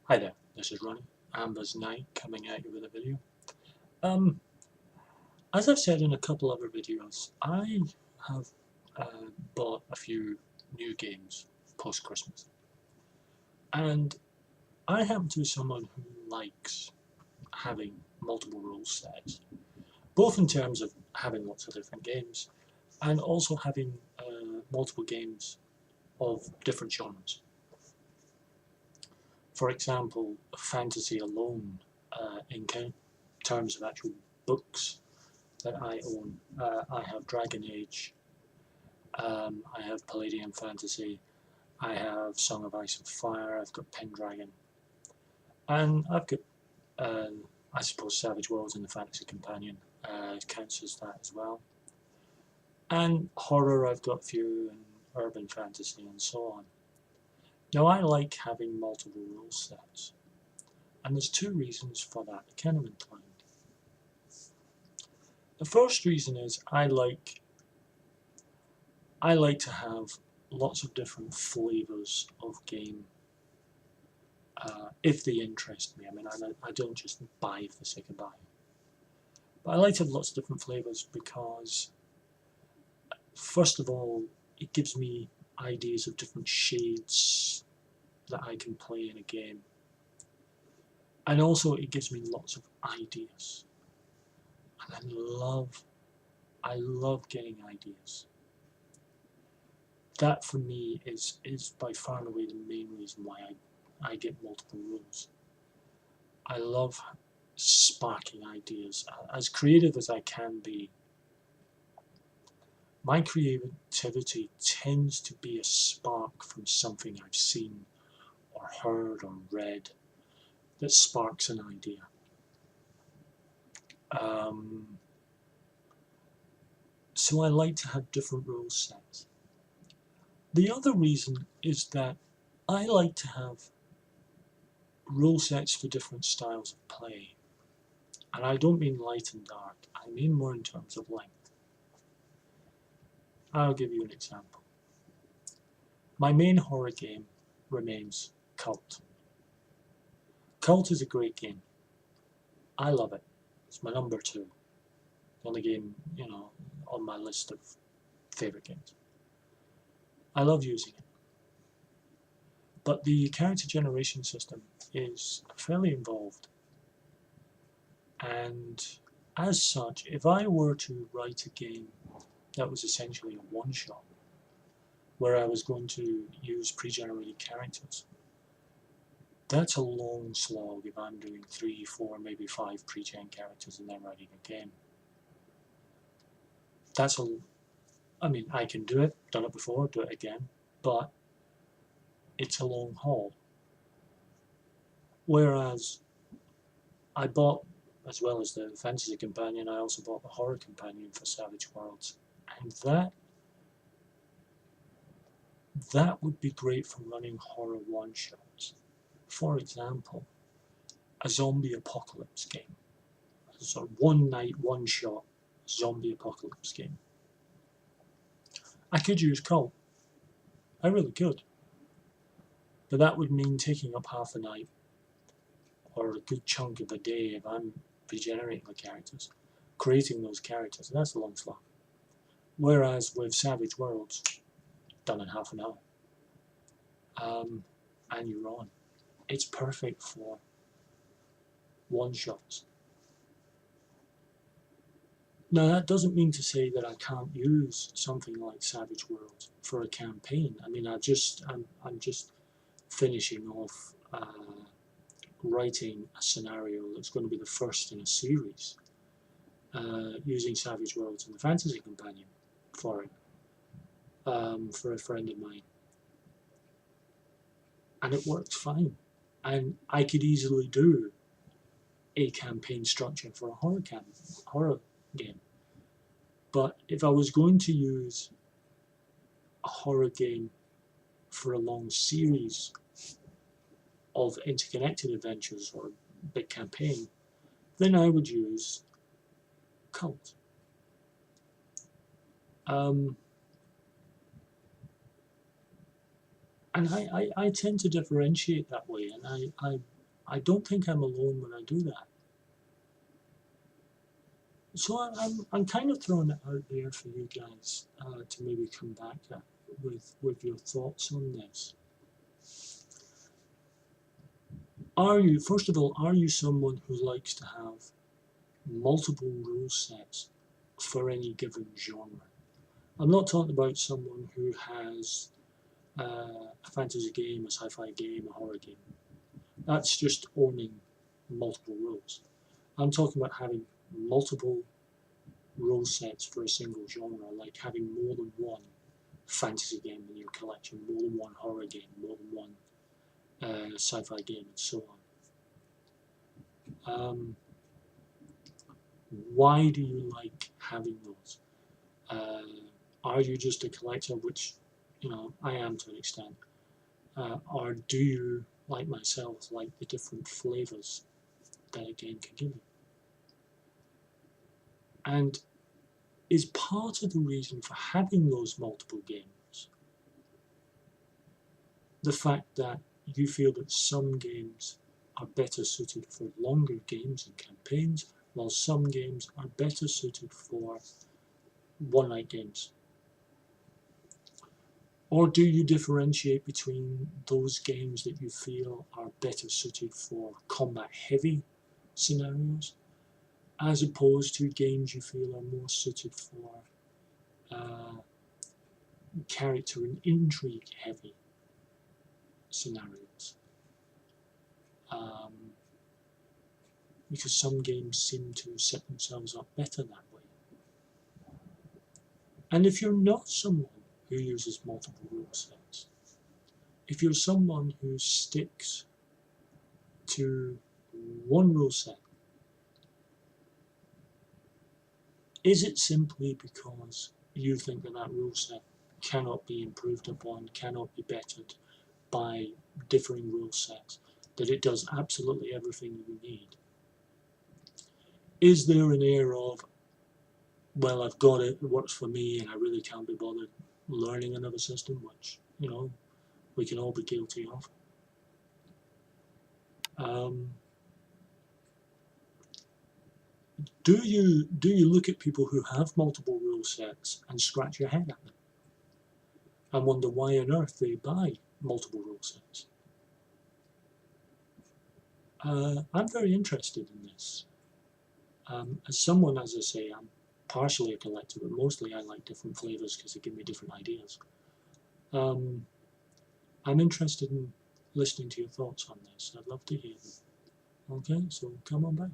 Hi there, this is Ronnie, Amber's Night, coming at you with a video. Um, as I've said in a couple other videos, I have bought a few new games post-Christmas. And I happen to be someone who likes having multiple rule sets, both in terms of having lots of different games, and also having multiple games of different genres. For example, fantasy alone, in terms of actual books that I own. I have Dragon Age, I have Palladium Fantasy, I have Song of Ice and Fire, I've got Pendragon, and I've got, uh, I suppose, Savage Worlds and the Fantasy Companion counts as that as well. And horror, I've got a few, and urban fantasy, and so on. Now, I like having multiple rule sets, and there's two reasons for that that kind of entwined. The first reason is I like to have lots of different flavors of game if they interest me. I mean, I don't just buy for the sake of buying. But I like to have lots of different flavors because, first of all, it gives me ideas of different shades that I can play in a game. And also it gives me lots of ideas. And I love getting ideas. That for me is by far and away the main reason why I get multiple rules. I love sparking ideas. As creative as I can be, my creativity tends to be a spark from something I've seen or heard or read that sparks an idea. So I like to have different rule sets. The other reason is that I like to have rule sets for different styles of play. And I don't mean light and dark, I mean more in terms of length. I'll give you an example. My main horror game remains Cult. Cult is a great game. I love it. It's my number 2. The only game, on my list of favourite games. I love using it. But the character generation system is fairly involved. And as such, if I were to write a game that was essentially a one-shot, where I was going to use pre-generated characters, that's a long slog if I'm doing 3, 4, maybe 5 pre-gen characters and then writing a game. I mean, I can do it, done it before, do it again, but it's a long haul. Whereas I bought, as well as the Fantasy Companion, I also bought the Horror Companion for Savage Worlds, and that would be great for running horror one-shots. For example, a zombie apocalypse game. A sort of one-night, one-shot zombie apocalypse game. I could use Cult. I really could. But that would mean taking up half a night, or a good chunk of the day if I'm regenerating the characters, creating those characters, and that's a long slog. Whereas with Savage Worlds, done in half an hour. And you're on. It's perfect for one-shots. Now that doesn't mean to say that I can't use something like Savage Worlds for a campaign. I mean, I'm just finishing off writing a scenario that's going to be the first in a series using Savage Worlds and the Fantasy Companion for it, for a friend of mine. And it works fine. And I could easily do a campaign structure for a horror game. But if I was going to use a horror game for a long series of interconnected adventures or a big campaign, then I would use Cult. And I tend to differentiate that way, and I don't think I'm alone when I do that. So I'm kind of throwing it out there for you guys to maybe come back with your thoughts on this. Are you, first of all, are you someone who likes to have multiple rule sets for any given genre? I'm not talking about someone who has a fantasy game, a sci-fi game, a horror game. That's just owning multiple rules. I'm talking about having multiple rule sets for a single genre, like having more than one fantasy game in your collection, more than one horror game, more than one sci-fi game, and so on. Why do you like having those? Are you just a collector, which, you know, I am to an extent, or do you, like myself, like the different flavors that a game can give you? And is part of the reason for having those multiple games the fact that you feel that some games are better suited for longer games and campaigns, while some games are better suited for one-night games? Or do you differentiate between those games that you feel are better suited for combat-heavy scenarios, as opposed to games you feel are more suited for character and intrigue-heavy scenarios? Because some games seem to set themselves up better that way. And if you're not someone who uses multiple rule sets, if you're someone who sticks to one rule set, is it simply because you think that that rule set cannot be improved upon, cannot be bettered by differing rule sets, that it does absolutely everything you need? Is there an air of, well, I've got it, it works for me, and I really can't be bothered learning another system, which, you know, we can all be guilty of? Do you look at people who have multiple rule sets and scratch your head at them and wonder why on earth they buy multiple rule sets? I'm very interested in this. As someone, as I say, I'm partially a collector, but mostly I like different flavors because they give me different ideas. I'm interested in listening to your thoughts on this. I'd love to hear them. Okay, so come on back.